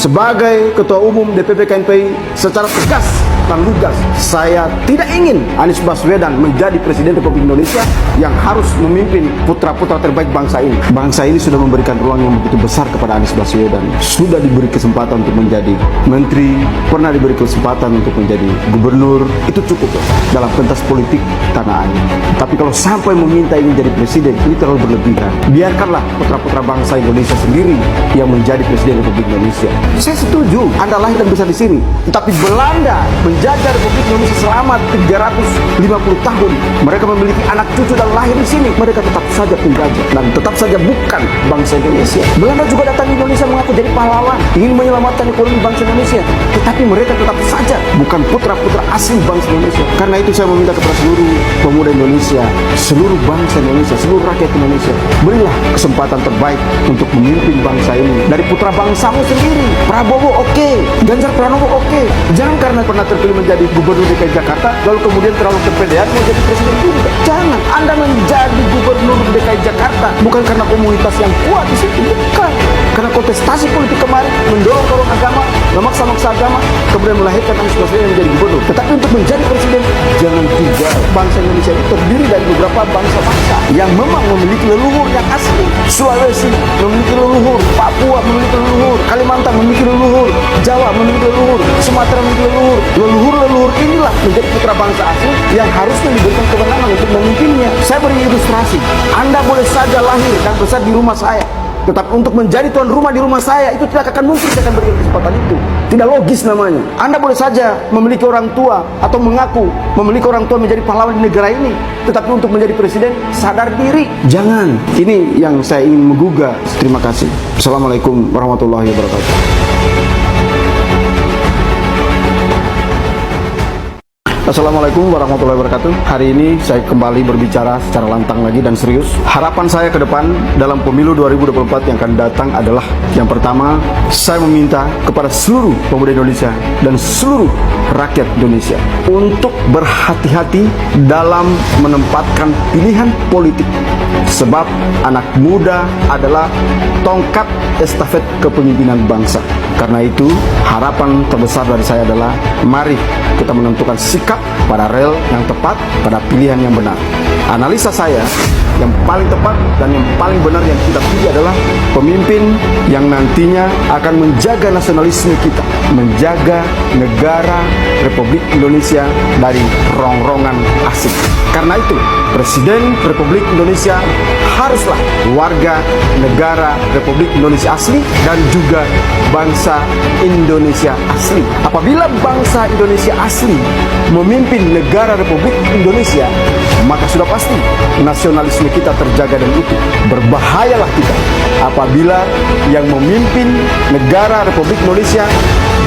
Sebagai Ketua Umum DPP KMPI, secara tegas dan lugas, saya tidak ingin Anies Baswedan menjadi Presiden Republik Indonesia yang harus memimpin putra-putra terbaik bangsa ini. Bangsa ini sudah memberikan ruang yang begitu besar kepada Anies Baswedan. Sudah diberi kesempatan untuk menjadi menteri, pernah diberi kesempatan untuk menjadi gubernur. Itu cukup dalam pentas politik tanah air. Tapi kalau sampai meminta ingin jadi presiden, ini terlalu berlebihan. Biarkanlah putra-putra bangsa Indonesia sendiri yang menjadi Presiden Republik Indonesia. Saya setuju, Anda lahir dan besar di sini. Tetapi Belanda menjajah Republik Indonesia selama 350 tahun. Mereka memiliki anak cucu dan lahir di sini. Mereka tetap saja penjajah dan tetap saja bukan bangsa Indonesia. Belanda juga datang di Indonesia mengaku jadi pahlawan, ingin menyelamatkan ekonomi bangsa Indonesia. Tetapi mereka tetap saja bukan putra-putra asli bangsa Indonesia. Karena itu saya meminta kepada seluruh pemuda Indonesia, seluruh bangsa Indonesia, seluruh rakyat Indonesia, berilah kesempatan terbaik untuk memimpin bangsa ini dari putra bangsamu sendiri. Prabowo oke, Ganjar Pranowo oke. Jangan karena pernah terpilih menjadi gubernur DKI Jakarta lalu kemudian terlalu kepedean mau jadi presiden juga. Jangan. Anda menjadi gubernur DKI Jakarta bukan karena komunitas yang kuat di situ, bukan. Karena kontestasi politik kemarin mendorong agama, memaksa-maksa agama, kemudian melahirkan Anies Baswedan menjadi gubernur. Tetapi untuk menjadi presiden, jangan juga. Bangsa Indonesia itu terdiri dari beberapa bangsa-bangsa yang memang memiliki leluhur yang asli. Sulawesi memiliki leluhur, Papua memiliki leluhur, Kalimantan memiliki leluhur, Jawa memiliki leluhur, Sumatera memiliki leluhur. Leluhur-leluhur inilah menjadi putra bangsa asli yang harusnya diberikan kewenangan untuk memimpinnya. Saya beri ilustrasi. Anda boleh saja lahir dan besar di rumah saya, tetapi untuk menjadi tuan rumah di rumah saya itu tidak akan mungkin saya akan berikan kesempatan itu. Tidak logis namanya. Anda boleh saja memiliki orang tua atau mengaku memiliki orang tua menjadi pahlawan di negara ini, tetapi untuk menjadi presiden sadar diri. Jangan. Ini yang saya ingin menggugah. Terima kasih. Assalamualaikum warahmatullahi wabarakatuh. Assalamualaikum warahmatullahi wabarakatuh. Hari ini saya kembali berbicara secara lantang lagi dan serius. Harapan saya ke depan dalam pemilu 2024 yang akan datang adalah, yang pertama, saya meminta kepada seluruh pemuda Indonesia dan seluruh rakyat Indonesia untuk berhati-hati dalam menempatkan pilihan politik. Sebab anak muda adalah tongkat estafet kepemimpinan bangsa. Karena itu, harapan terbesar dari saya adalah mari kita menentukan sikap pada rel yang tepat, pada pilihan yang benar. Analisa saya, yang paling tepat dan yang paling benar yang kita pilih adalah pemimpin yang nantinya akan menjaga nasionalisme kita, menjaga negara Republik Indonesia dari rongrongan asing. Karena itu, Presiden Republik Indonesia haruslah warga negara Republik Indonesia asli dan juga bangsa Indonesia asli. Apabila bangsa Indonesia asli memimpin negara Republik Indonesia, maka sudah pasti nasionalisme kita terjaga dan utuh. Berbahayalah kita apabila yang memimpin negara Republik Indonesia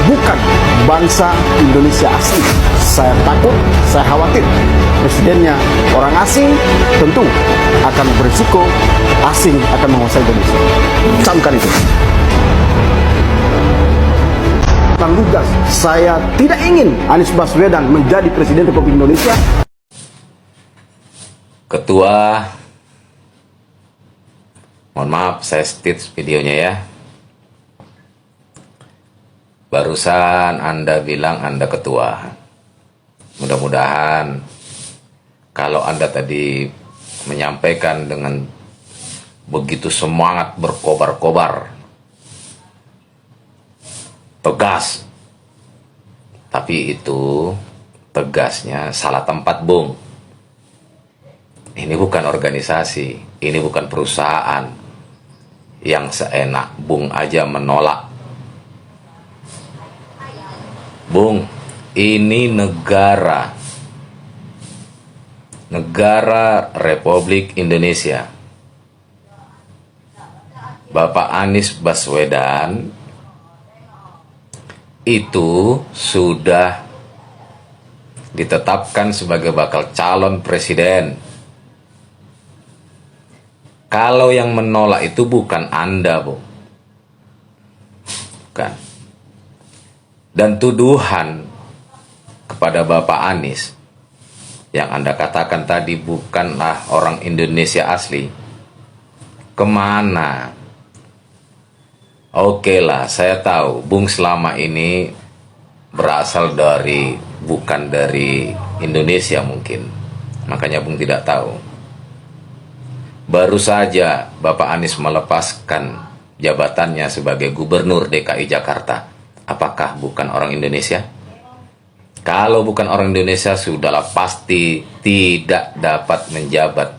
bukan bangsa Indonesia asli. Saya takut, saya khawatir presidennya orang asing, tentu akan berisiko asing akan menguasai Indonesia. Camkan itu. Dan lugas, saya tidak ingin Anies Baswedan menjadi Presiden Republik Indonesia. Ketua, mohon maaf saya state videonya ya. Barusan Anda bilang Anda ketua. Mudah-mudahan kalau Anda tadi menyampaikan dengan begitu semangat berkobar-kobar, tegas, tapi itu tegasnya salah tempat, Bung. Ini bukan organisasi, ini bukan perusahaan yang seenak Bung aja menolak. Bung, ini negara Republik Indonesia. Bapak Anies Baswedan itu sudah ditetapkan sebagai bakal calon presiden. Kalau yang menolak itu bukan Anda, Bu. Bukan. Dan tuduhan kepada Bapak Anies yang Anda katakan tadi bukanlah orang Indonesia asli. Kemana? Oke lah, saya tahu Bung selama ini berasal bukan dari Indonesia mungkin. Makanya Bung tidak tahu. Baru saja Bapak Anies melepaskan jabatannya sebagai Gubernur DKI Jakarta. Apakah bukan orang Indonesia? Kalau bukan orang Indonesia, sudahlah pasti tidak dapat menjabat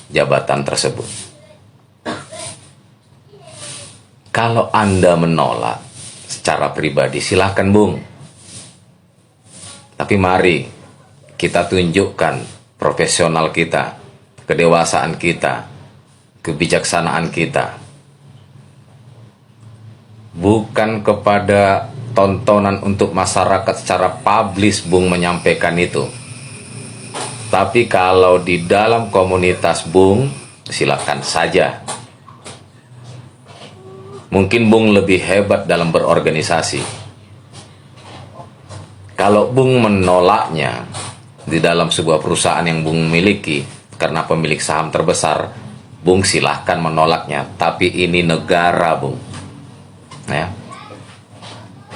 jabatan tersebut. Kalau Anda menolak secara pribadi, silahkan Bung. Tapi mari kita tunjukkan profesional kita, kedewasaan kita, kebijaksanaan kita. Bukan kepada tontonan untuk masyarakat secara publis Bung menyampaikan itu. Tapi kalau di dalam komunitas Bung, silakan saja. Mungkin Bung lebih hebat dalam berorganisasi. Kalau Bung menolaknya di dalam sebuah perusahaan yang Bung miliki karena pemilik saham terbesar, Bung silahkan menolaknya. Tapi ini negara Bung. Ya.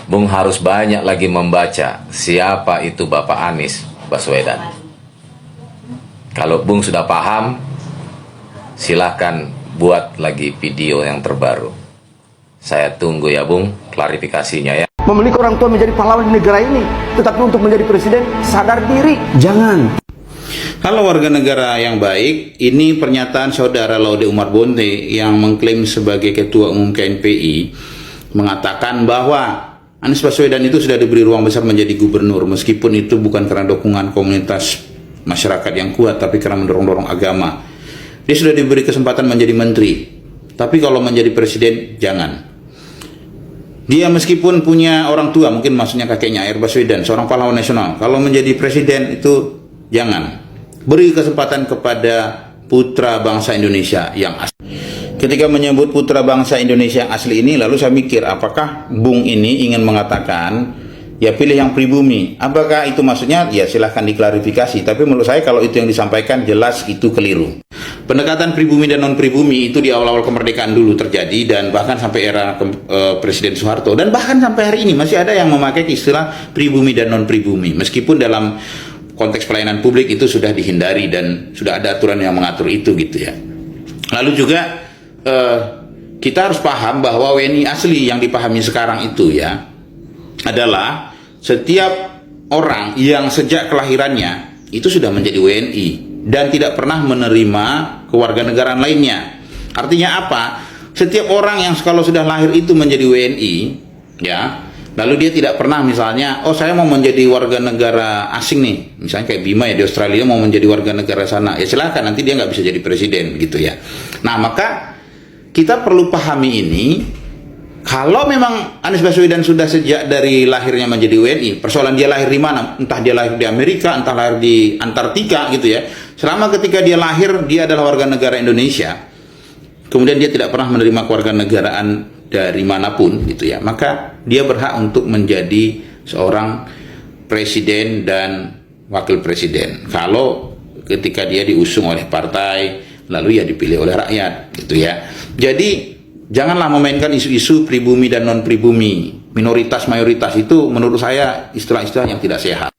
Bung harus banyak lagi membaca siapa itu Bapak Anies Baswedan. Kalau Bung sudah paham, silahkan buat lagi video yang terbaru. Saya tunggu ya Bung klarifikasinya ya. Memiliki orang tua menjadi pahlawan di negara ini, tetapi untuk menjadi presiden sadar diri. Jangan. Halo warga negara yang baik, ini pernyataan saudara Laude Umar Bonte yang mengklaim sebagai Ketua Umum KNPI mengatakan bahwa Anies Baswedan itu sudah diberi ruang besar menjadi gubernur, meskipun itu bukan karena dukungan komunitas masyarakat yang kuat, tapi karena mendorong-dorong agama. Dia sudah diberi kesempatan menjadi menteri, tapi kalau menjadi presiden, jangan. Dia meskipun punya orang tua, mungkin maksudnya kakeknya Air Baswedan, seorang pahlawan nasional. Kalau menjadi presiden itu jangan. Beri kesempatan kepada putra bangsa Indonesia yang asli. Ketika menyebut putra bangsa Indonesia yang asli ini, lalu saya mikir, apakah Bung ini ingin mengatakan, ya pilih yang pribumi. Apakah itu maksudnya? Ya silahkan diklarifikasi. Tapi menurut saya kalau itu yang disampaikan, jelas itu keliru. Pendekatan pribumi dan non-pribumi itu di awal-awal kemerdekaan dulu terjadi, dan bahkan sampai era Presiden Soeharto, dan bahkan sampai hari ini masih ada yang memakai istilah pribumi dan non-pribumi, meskipun dalam konteks pelayanan publik itu sudah dihindari dan sudah ada aturan yang mengatur itu gitu ya. Lalu juga kita harus paham bahwa WNI asli yang dipahami sekarang itu ya adalah setiap orang yang sejak kelahirannya itu sudah menjadi WNI dan tidak pernah menerima kewarganegaraan lainnya. Artinya apa? Setiap orang yang kalau sudah lahir itu menjadi WNI, ya, lalu dia tidak pernah misalnya, oh saya mau menjadi warga negara asing nih, misalnya kayak Bima ya di Australia mau menjadi warga negara sana, ya silakan, nanti dia nggak bisa jadi presiden gitu ya. Nah maka kita perlu pahami ini. Kalau memang Anies Baswedan sudah sejak dari lahirnya menjadi WNI, persoalan dia lahir di mana? Entah dia lahir di Amerika, entah lahir di Antartika gitu ya. Selama ketika dia lahir, dia adalah warga negara Indonesia. Kemudian dia tidak pernah menerima kewarganegaraan dari manapun gitu ya. Maka dia berhak untuk menjadi seorang presiden dan wakil presiden. Kalau ketika dia diusung oleh partai, lalu ya dipilih oleh rakyat gitu ya. Jadi janganlah memainkan isu-isu pribumi dan non-pribumi, minoritas mayoritas, itu menurut saya istilah-istilah yang tidak sehat.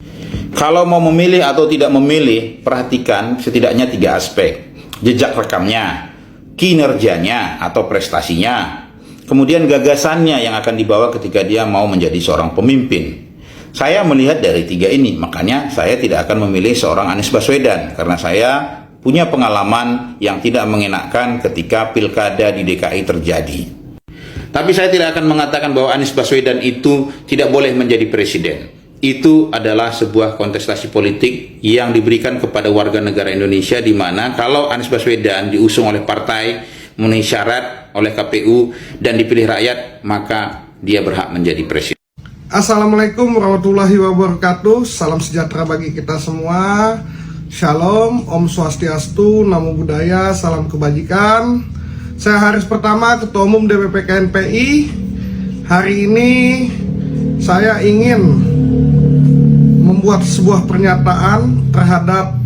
Kalau mau memilih atau tidak memilih, perhatikan setidaknya 3 aspek. Jejak rekamnya, kinerjanya atau prestasinya, kemudian gagasannya yang akan dibawa ketika dia mau menjadi seorang pemimpin. Saya melihat dari 3 ini, makanya saya tidak akan memilih seorang Anies Baswedan, karena saya punya pengalaman yang tidak mengenakan ketika pilkada di DKI terjadi. Tapi saya tidak akan mengatakan bahwa Anies Baswedan itu tidak boleh menjadi presiden. Itu adalah sebuah kontestasi politik yang diberikan kepada warga negara Indonesia, di mana kalau Anies Baswedan diusung oleh partai, memenuhi syarat oleh KPU dan dipilih rakyat, maka dia berhak menjadi presiden. Assalamualaikum warahmatullahi wabarakatuh. Salam sejahtera bagi kita semua. Shalom, Om Swastiastu, Namo Buddhaya, salam kebajikan. Saya Haris Pertama, Ketua Umum DPP KNPI. Hari ini saya ingin membuat sebuah pernyataan terhadap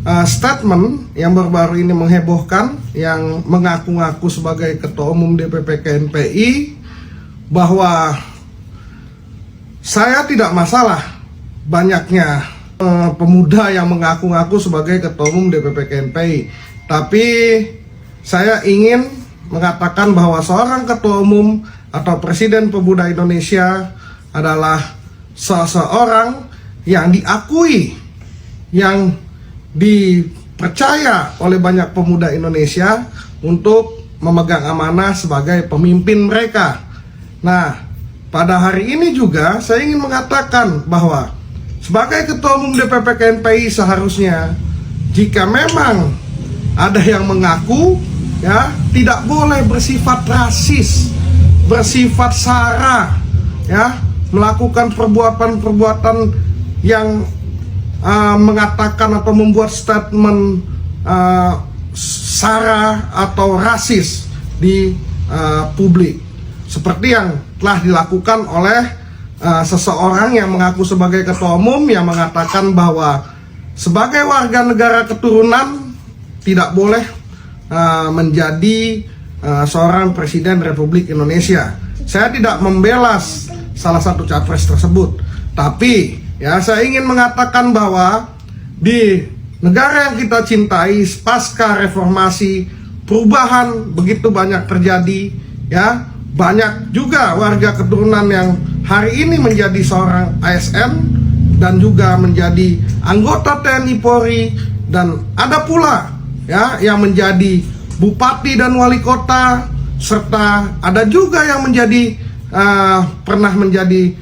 statement yang baru-baru ini menghebohkan, yang mengaku-ngaku sebagai Ketua Umum DPP KNPI, bahwa saya tidak masalah banyaknya pemuda yang mengaku-ngaku sebagai Ketua Umum DPP KNPI, tapi saya ingin mengatakan bahwa seorang Ketua Umum atau Presiden Pemuda Indonesia adalah seseorang yang diakui, yang dipercaya oleh banyak pemuda Indonesia untuk memegang amanah sebagai pemimpin mereka. Nah, pada hari ini juga saya ingin mengatakan bahwa sebagai Ketua Umum DPP KNPI seharusnya jika memang ada yang mengaku, ya, tidak boleh bersifat rasis, bersifat sara, ya, melakukan perbuatan-perbuatan yang mengatakan atau membuat statement sara atau rasis di publik, seperti yang telah dilakukan oleh seseorang yang mengaku sebagai Ketua Umum, yang mengatakan bahwa sebagai warga negara keturunan tidak boleh menjadi seorang Presiden Republik Indonesia. Saya tidak membela salah satu capres tersebut, tapi ya, saya ingin mengatakan bahwa di negara yang kita cintai pasca reformasi, perubahan begitu banyak terjadi, ya, banyak juga warga keturunan yang hari ini menjadi seorang ASN dan juga menjadi anggota TNI Polri, dan ada pula, ya, yang menjadi bupati dan wali kota, serta ada juga yang menjadi pernah menjadi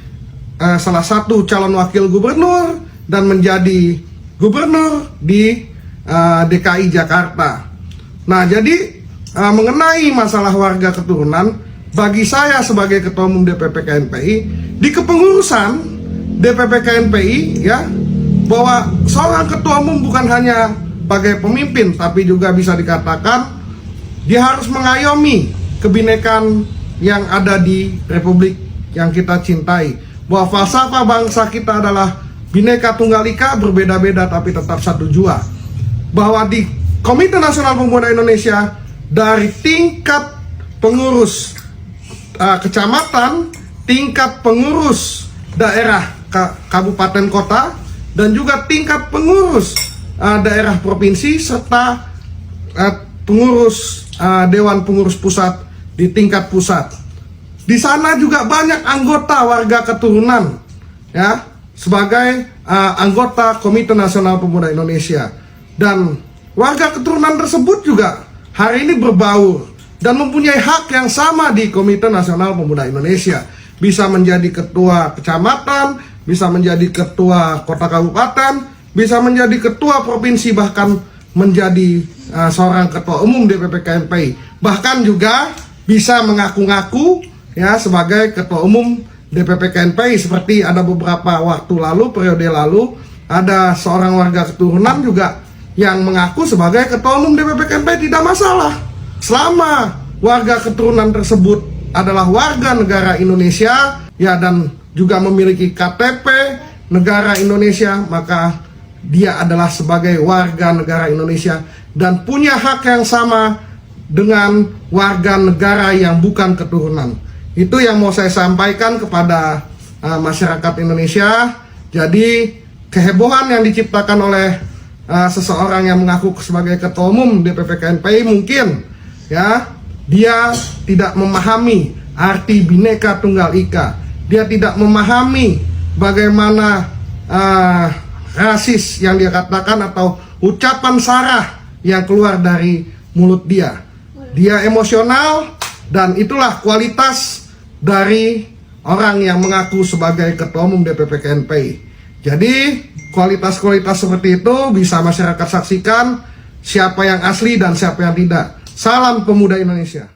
salah satu calon wakil gubernur dan menjadi gubernur di DKI Jakarta. Nah, jadi mengenai masalah warga keturunan, bagi saya sebagai Ketua Umum DPP KNPI, di kepengurusan DPP KNPI, ya, bahwa seorang Ketua Umum bukan hanya sebagai pemimpin, tapi juga bisa dikatakan dia harus mengayomi kebinekaan yang ada di Republik yang kita cintai. Bahwa falsafah bangsa kita adalah Bhinneka Tunggal Ika, berbeda-beda tapi tetap satu jua. Bahwa di Komite Nasional Pemuda Indonesia, dari tingkat pengurus kecamatan, tingkat pengurus daerah kabupaten kota, dan juga tingkat pengurus daerah provinsi, serta pengurus Dewan Pengurus Pusat di tingkat pusat. Di sana juga banyak anggota warga keturunan, ya, sebagai anggota Komite Nasional Pemuda Indonesia, dan warga keturunan tersebut juga hari ini berbaur dan mempunyai hak yang sama di Komite Nasional Pemuda Indonesia. Bisa menjadi ketua kecamatan, bisa menjadi ketua kota kabupaten, bisa menjadi ketua provinsi, bahkan menjadi seorang Ketua Umum DPP KNPI, bahkan juga bisa mengaku-ngaku, ya, sebagai Ketua Umum DPP KNPI. Seperti ada beberapa waktu lalu, periode lalu, ada seorang warga keturunan juga yang mengaku sebagai Ketua Umum DPP KNPI. Tidak masalah selama warga keturunan tersebut adalah warga negara Indonesia, ya, dan juga memiliki KTP negara Indonesia, maka dia adalah sebagai warga negara Indonesia dan punya hak yang sama dengan warga negara yang bukan keturunan. Itu yang mau saya sampaikan kepada masyarakat Indonesia. Jadi kehebohan yang diciptakan oleh seseorang yang mengaku sebagai Ketua Umum DPP KNPI, mungkin, ya, dia tidak memahami arti Bhinneka Tunggal Ika. Dia tidak memahami bagaimana rasis yang dia katakan atau ucapan sara yang keluar dari mulut dia. Dia emosional, dan itulah kualitas dari orang yang mengaku sebagai Ketua Umum DPP KNPI. Jadi kualitas-kualitas seperti itu bisa masyarakat saksikan siapa yang asli dan siapa yang tidak. Salam Pemuda Indonesia.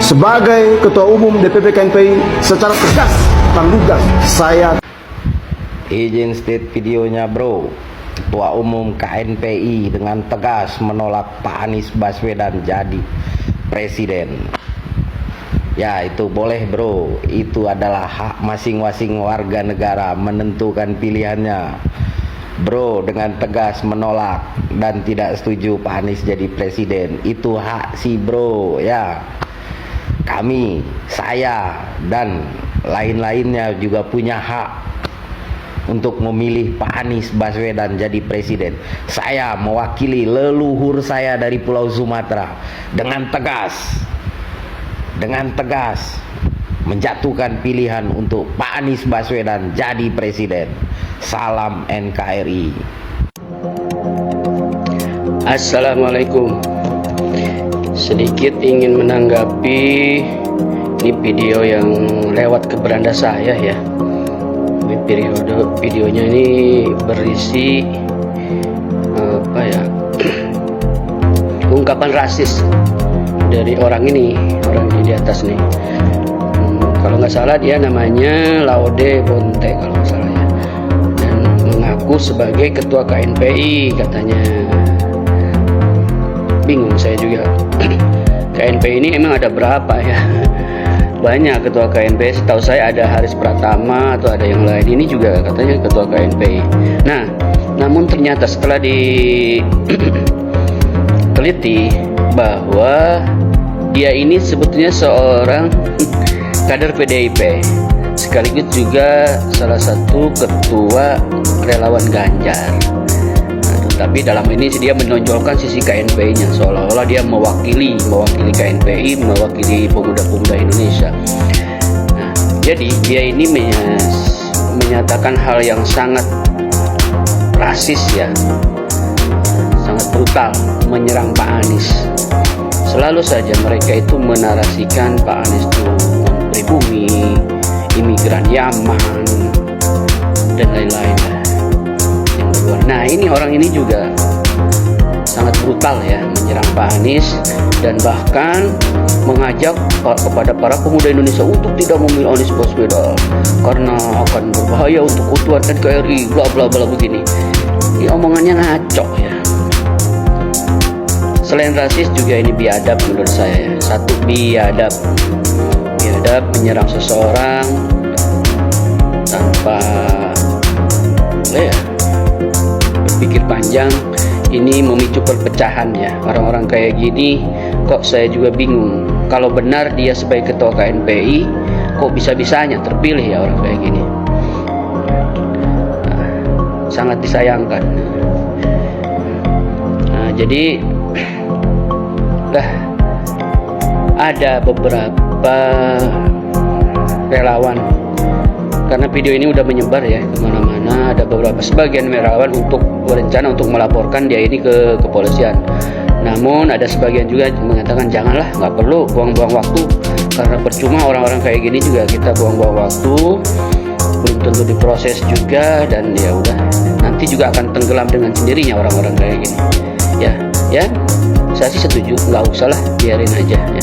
Sebagai Ketua Umum DPP KNPI, secara tegas dan lugas saya izin state videonya, bro. Ketua Umum KNPI dengan tegas menolak Pak Anies Baswedan jadi presiden. Ya, itu boleh, bro. Itu adalah hak masing-masing warga negara menentukan pilihannya. Bro dengan tegas menolak dan tidak setuju Pak Anies jadi presiden. Itu hak si bro ya. Kami, saya dan lain-lainnya juga punya hak untuk memilih Pak Anies Baswedan jadi presiden. Saya mewakili leluhur saya dari Pulau Sumatera dengan tegas menjatuhkan pilihan untuk Pak Anies Baswedan jadi presiden. Salam NKRI. Assalamualaikum. Sedikit ingin menanggapi ini video yang lewat ke beranda saya ya. Ini videonya ini berisi apa ya? Ungkapan rasis dari orang ini di atas nih. Kalau nggak salah dia namanya Laude Bonte kalau nggak salah ya. Dan mengaku sebagai ketua KNPI katanya. Bingung saya juga. KNPI ini emang ada berapa ya? Banyak ketua KNPI. Setahu saya ada Haris Pratama atau ada yang lain. Ini juga katanya ketua KNPI. Nah, namun ternyata setelah diteliti bahwa dia ini sebetulnya seorang kader PDIP, sekaligus juga salah satu ketua relawan Ganjar. Tapi dalam ini dia menonjolkan sisi KNPI-nya, seolah-olah dia mewakili KNPI, mewakili pemuda-pemuda Indonesia. Nah, jadi dia ini menyatakan hal yang sangat rasis ya, sangat brutal menyerang Pak Anies. Selalu saja mereka itu menarasikan Pak Anies itu pribumi, imigran Yaman, dan lain-lain. Nah, ini orang ini juga sangat brutal ya menyerang Pak Anies dan bahkan mengajak kepada para pemuda Indonesia untuk tidak memilih Anies Baswedan karena akan berbahaya untuk keutuhan NKRI, bla bla bla begini. Ini omongannya ngaco ya. Selain rasis juga ini biadab menurut saya ya. Satu, biadab menyerang seseorang tanpa berpikir panjang. Ini memicu perpecahan ya. Orang-orang kayak gini kok saya juga bingung. Kalau benar dia sebagai ketua KNPI, kok bisa-bisanya terpilih ya orang kayak gini. Sangat disayangkan. Nah, jadi ada beberapa relawan, karena video ini udah menyebar ya kemana-mana. Ada beberapa sebagian relawan untuk berencana untuk melaporkan dia ini ke kepolisian. Namun ada sebagian juga mengatakan janganlah, nggak perlu buang-buang waktu, karena percuma orang-orang kayak gini juga kita buang-buang waktu, belum tentu diproses juga, dan ya udah nanti juga akan tenggelam dengan sendirinya orang-orang kayak gini. Ya, saya sih setuju, nggak usah lah, biarin aja ya.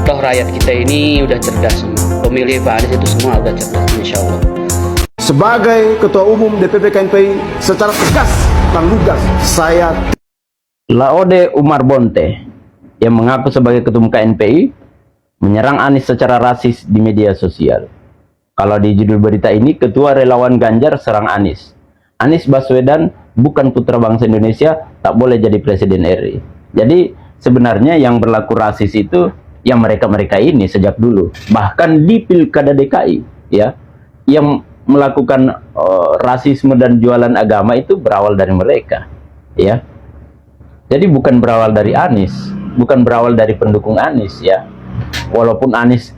Toh rakyat kita ini udah cerdas semua. Pemilih Pak Anies itu semua udah cerdas, insya Allah. Sebagai Ketua Umum DPP KNPI, secara tegas dan lugas, saya Laude Umar Bonte yang mengaku sebagai ketua KNPI menyerang Anies secara rasis di media sosial. Kalau di judul berita ini, Ketua Relawan Ganjar serang Anies. Anies Baswedan bukan putra bangsa Indonesia, tak boleh jadi presiden RI. Jadi sebenarnya yang berlaku rasis itu yang mereka-mereka ini sejak dulu. Bahkan di Pilkada DKI ya, yang melakukan rasisme dan jualan agama itu berawal dari mereka ya. Jadi bukan berawal dari Anies, bukan berawal dari pendukung Anies ya. Walaupun Anies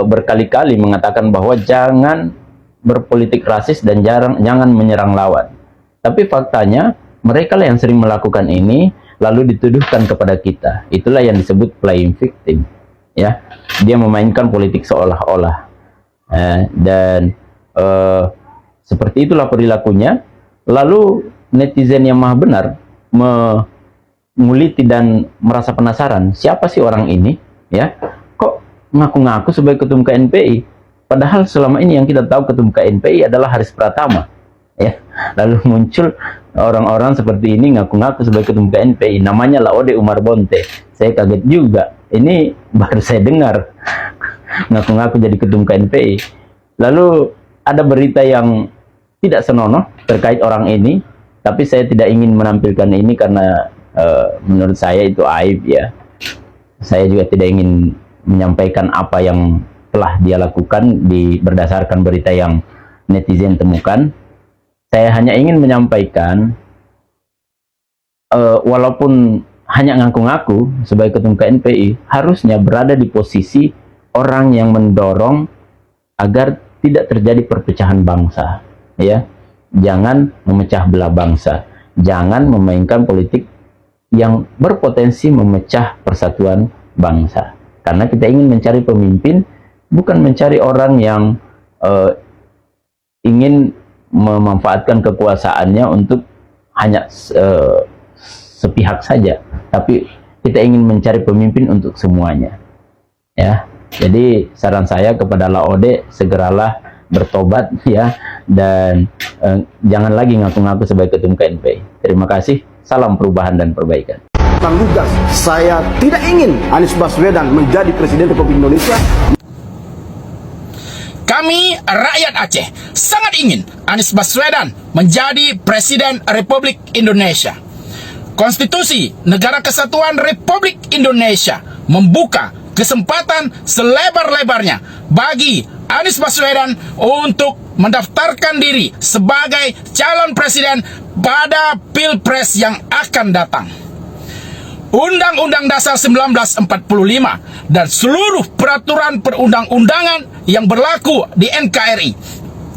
berkali-kali mengatakan bahwa jangan berpolitik rasis dan jangan menyerang lawan. Tapi faktanya mereka lah yang sering melakukan ini lalu dituduhkan kepada kita. Itulah yang disebut playing victim ya. Dia memainkan politik seolah-olah dan seperti itulah perilakunya. Lalu netizen yang maha benar menguliti dan merasa penasaran, siapa sih orang ini ya, kok ngaku-ngaku sebagai ketum KNPI, padahal selama ini yang kita tahu ketum KNPI adalah Haris Pratama ya. Lalu muncul orang-orang seperti ini ngaku-ngaku sebagai ketum KNPI, namanya Laude Umar Bonte. Saya kaget juga, ini baru saya dengar ngaku-ngaku jadi ketum KNPI. Lalu ada berita yang tidak senonoh terkait orang ini Tapi saya tidak ingin menampilkan ini karena menurut saya itu aib ya. Saya juga tidak ingin menyampaikan apa yang telah dia lakukan berdasarkan berita yang netizen temukan. Saya hanya ingin menyampaikan, walaupun hanya ngaku-ngaku sebagai ketum KNPI, harusnya berada di posisi orang yang mendorong agar tidak terjadi perpecahan bangsa, ya. Jangan memecah belah bangsa, jangan memainkan politik yang berpotensi memecah persatuan bangsa. Karena kita ingin mencari pemimpin, bukan mencari orang yang ingin memanfaatkan kekuasaannya untuk hanya sepihak saja, tapi kita ingin mencari pemimpin untuk semuanya, ya. Jadi saran saya kepada Laode, segeralah bertobat ya, dan jangan lagi ngaku-ngaku sebagai ketum KNPI. Terima kasih, salam perubahan dan perbaikan. Bang Lugas, saya tidak ingin Anies Baswedan menjadi Presiden Republik Indonesia. Kami rakyat Aceh sangat ingin Anies Baswedan menjadi Presiden Republik Indonesia. Konstitusi Negara Kesatuan Republik Indonesia membuka kesempatan selebar-lebarnya bagi Anies Baswedan untuk mendaftarkan diri sebagai calon presiden pada Pilpres yang akan datang. Undang-Undang Dasar 1945 dan seluruh peraturan perundang-undangan yang berlaku di NKRI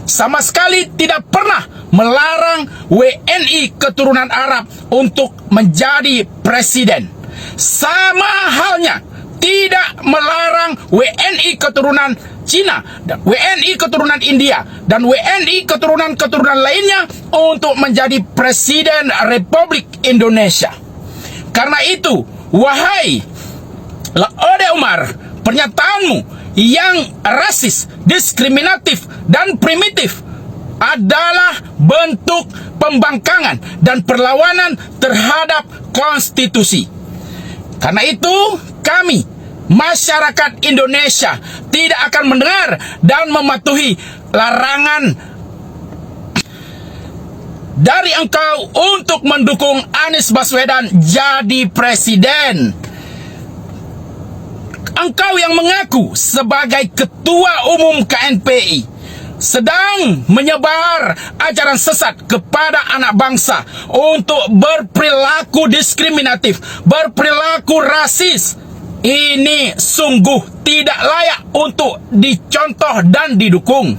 sama sekali tidak pernah melarang WNI keturunan Arab untuk menjadi presiden. Sama halnya tidak melarang WNI keturunan Cina, dan WNI keturunan India, dan WNI keturunan-keturunan lainnya untuk menjadi Presiden Republik Indonesia. Karena itu, wahai Laode Umar, pernyataanmu yang rasis, diskriminatif, dan primitif adalah bentuk pembangkangan dan perlawanan terhadap konstitusi. Karena itu, kami, masyarakat Indonesia, tidak akan mendengar dan mematuhi larangan dari engkau untuk mendukung Anies Baswedan jadi presiden. Engkau yang mengaku sebagai ketua umum KNPI sedang menyebar ajaran sesat kepada anak bangsa untuk berperilaku diskriminatif, berperilaku rasis. Ini sungguh tidak layak untuk dicontoh dan didukung.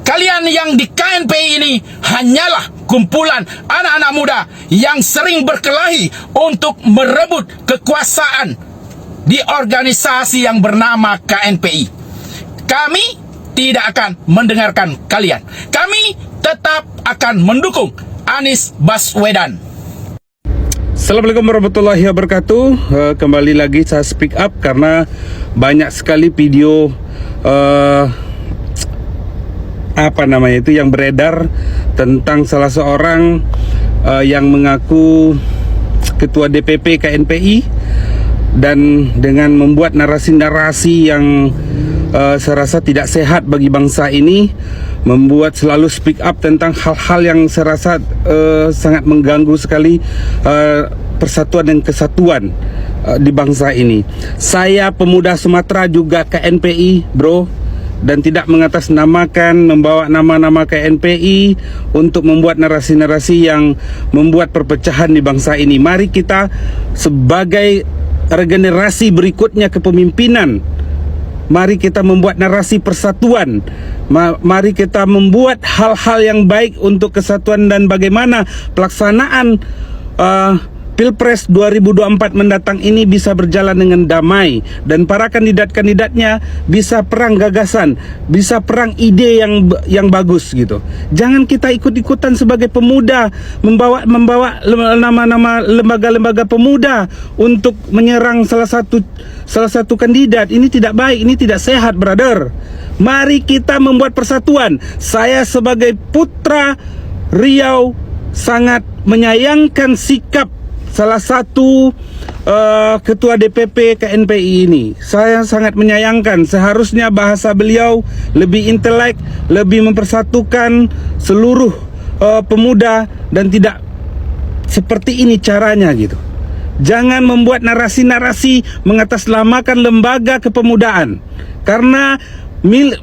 Kalian yang di KNPI ini hanyalah kumpulan anak-anak muda yang sering berkelahi untuk merebut kekuasaan di organisasi yang bernama KNPI. Kami tidak akan mendengarkan kalian. Kami tetap akan mendukung Anies Baswedan. Assalamualaikum warahmatullahi wabarakatuh. Kembali lagi saya speak up karena banyak sekali video yang beredar tentang salah seorang yang mengaku ketua DPP KNPI dan dengan membuat narasi-narasi yang saya rasa tidak sehat bagi bangsa ini, membuat selalu speak up tentang hal-hal yang saya rasa sangat mengganggu sekali persatuan dan kesatuan di bangsa ini. Saya pemuda Sumatera juga KNPI, bro, dan tidak mengatasnamakan membawa nama-nama KNPI untuk membuat narasi-narasi yang membuat perpecahan di bangsa ini. Mari kita sebagai regenerasi berikutnya kepemimpinan, mari kita membuat narasi persatuan. Mari kita membuat hal-hal yang baik untuk kesatuan dan bagaimana pelaksanaan Pilpres 2024 mendatang ini bisa berjalan dengan damai dan para kandidat-kandidatnya bisa perang gagasan, bisa perang ide yang bagus gitu. Jangan kita ikut-ikutan sebagai pemuda membawa nama-nama lembaga-lembaga pemuda untuk menyerang salah satu kandidat. Ini tidak baik, ini tidak sehat, brother. Mari kita membuat persatuan. Saya sebagai putra Riau sangat menyayangkan sikap salah satu ketua DPP KNPI ini. Saya sangat menyayangkan. Seharusnya bahasa beliau lebih intelek, lebih mempersatukan seluruh pemuda dan tidak seperti ini caranya gitu. Jangan membuat narasi-narasi mengatasnamakan lembaga kepemudaan, karena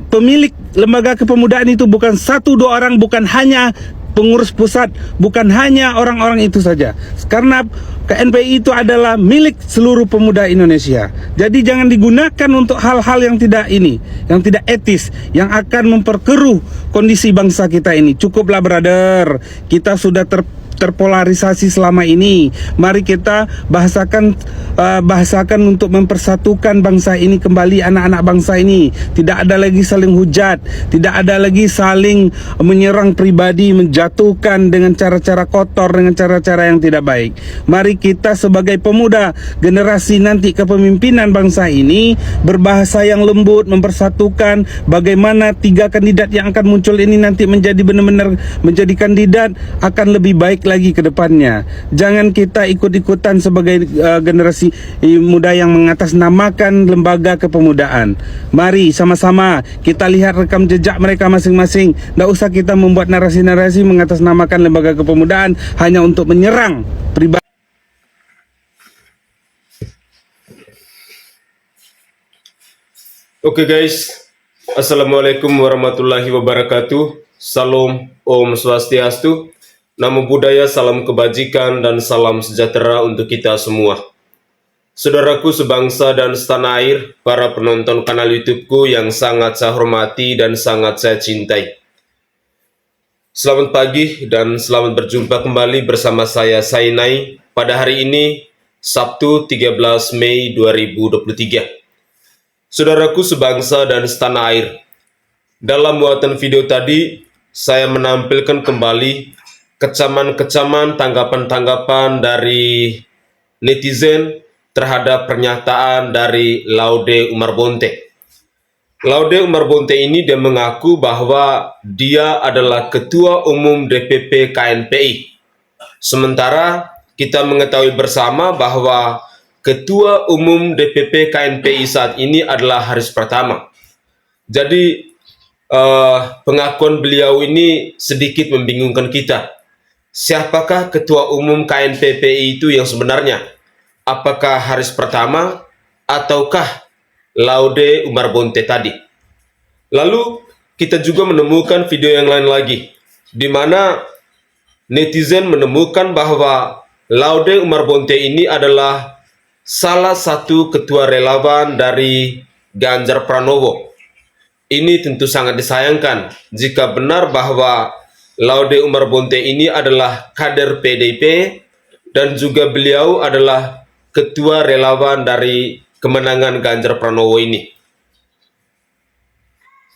pemilik lembaga kepemudaan itu bukan 1-2 orang, bukan hanya pengurus pusat, bukan hanya orang-orang itu saja, karena KNPI itu adalah milik seluruh pemuda Indonesia. Jadi jangan digunakan untuk hal-hal yang tidak etis, yang akan memperkeruh kondisi bangsa kita ini. Cukuplah brother, kita sudah terpolarisasi selama ini. Mari kita bahasakan untuk mempersatukan bangsa ini kembali, anak-anak bangsa ini. Tidak ada lagi saling hujat, tidak ada lagi saling menyerang pribadi, menjatuhkan dengan cara-cara kotor, dengan cara-cara yang tidak baik. Mari kita sebagai pemuda generasi nanti kepemimpinan bangsa ini berbahasa yang lembut, mempersatukan bagaimana 3 kandidat yang akan muncul ini nanti menjadi benar-benar menjadi kandidat akan lebih baik lagi ke depannya. Jangan kita ikut-ikutan sebagai generasi muda yang mengatasnamakan lembaga kepemudaan. Mari sama-sama kita lihat rekam jejak mereka masing-masing. Tidak usah kita membuat narasi-narasi mengatasnamakan lembaga kepemudaan hanya untuk menyerang pribadi. Oke guys, Assalamualaikum warahmatullahi wabarakatuh. Salam, Om Swastiastu. Namo Buddhaya, salam kebajikan dan salam sejahtera untuk kita semua. Saudaraku sebangsa dan setanah air, para penonton kanal YouTubeku yang sangat saya hormati dan sangat saya cintai. Selamat pagi dan selamat berjumpa kembali bersama saya Sainai pada hari ini, Sabtu 13 Mei 2023. Saudaraku sebangsa dan setanah air, dalam muatan video tadi, saya menampilkan kembali kecaman-kecaman, tanggapan-tanggapan dari netizen terhadap pernyataan dari Laude Umar Bonte. Laude Umar Bonte ini dia mengaku bahwa dia adalah Ketua Umum DPP KNPI. Sementara kita mengetahui bersama bahwa Ketua Umum DPP KNPI saat ini adalah Haris Pratama. Jadi pengakuan beliau ini sedikit membingungkan kita. Siapakah Ketua Umum KNPPI itu yang sebenarnya? Apakah Haris Pratama ataukah Laude Umar Bonte tadi? Lalu kita juga menemukan video yang lain lagi, di mana netizen menemukan bahwa Laude Umar Bonte ini adalah salah satu ketua relawan dari Ganjar Pranowo. Ini tentu sangat disayangkan jika benar bahwa Laude Umar Bonte ini adalah kader PDIP dan juga beliau adalah ketua relawan dari kemenangan Ganjar Pranowo ini.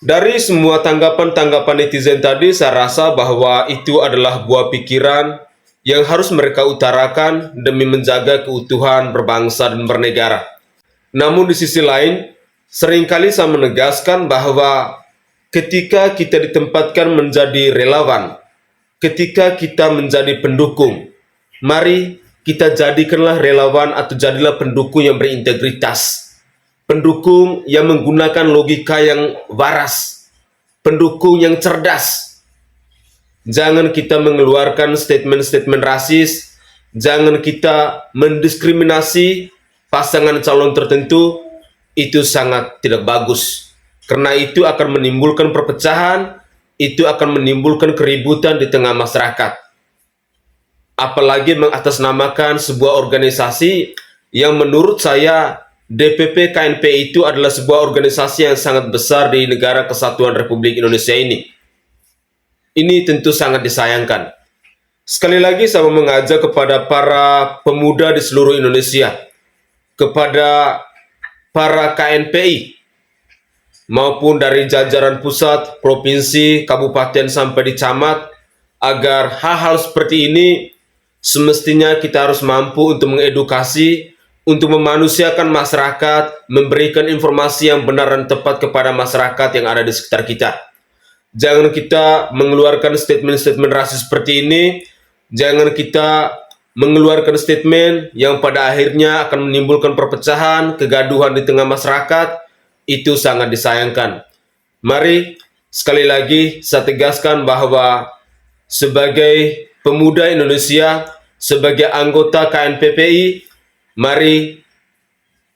Dari semua tanggapan-tanggapan netizen tadi, saya rasa bahwa itu adalah buah pikiran yang harus mereka utarakan demi menjaga keutuhan berbangsa dan bernegara. Namun di sisi lain, seringkali saya menegaskan bahwa ketika kita ditempatkan menjadi relawan, ketika kita menjadi pendukung, mari kita jadikanlah relawan atau jadilah pendukung yang berintegritas, pendukung yang menggunakan logika yang waras, pendukung yang cerdas. Jangan kita mengeluarkan statement-statement rasis, jangan kita mendiskriminasi pasangan calon tertentu, itu sangat tidak bagus. Karena itu akan menimbulkan perpecahan, itu akan menimbulkan keributan di tengah masyarakat. Apalagi mengatasnamakan sebuah organisasi yang menurut saya DPP KNPI itu adalah sebuah organisasi yang sangat besar di negara Kesatuan Republik Indonesia ini. Ini tentu sangat disayangkan. Sekali lagi saya mengajak kepada para pemuda di seluruh Indonesia, kepada para KNPI, maupun dari jajaran pusat, provinsi, kabupaten sampai di camat, agar hal-hal seperti ini semestinya kita harus mampu untuk mengedukasi, untuk memanusiakan masyarakat, memberikan informasi yang benar dan tepat kepada masyarakat yang ada di sekitar kita. Jangan kita mengeluarkan statement-statement rasis seperti ini. Jangan kita mengeluarkan statement yang pada akhirnya akan menimbulkan perpecahan, kegaduhan di tengah masyarakat. Itu sangat disayangkan. Mari sekali lagi saya tegaskan bahwa sebagai pemuda Indonesia, sebagai anggota KNPPI, mari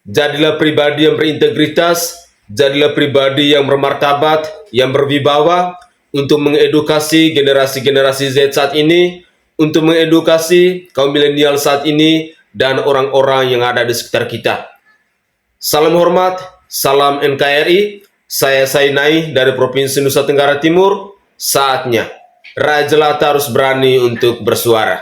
jadilah pribadi yang berintegritas, jadilah pribadi yang bermartabat, yang berwibawa, untuk mengedukasi generasi-generasi Z saat ini, untuk mengedukasi kaum milenial saat ini, dan orang-orang yang ada di sekitar kita. Salam hormat, salam NKRI, saya Sainai dari Provinsi Nusa Tenggara Timur. Saatnya Raja Jelata harus berani untuk bersuara.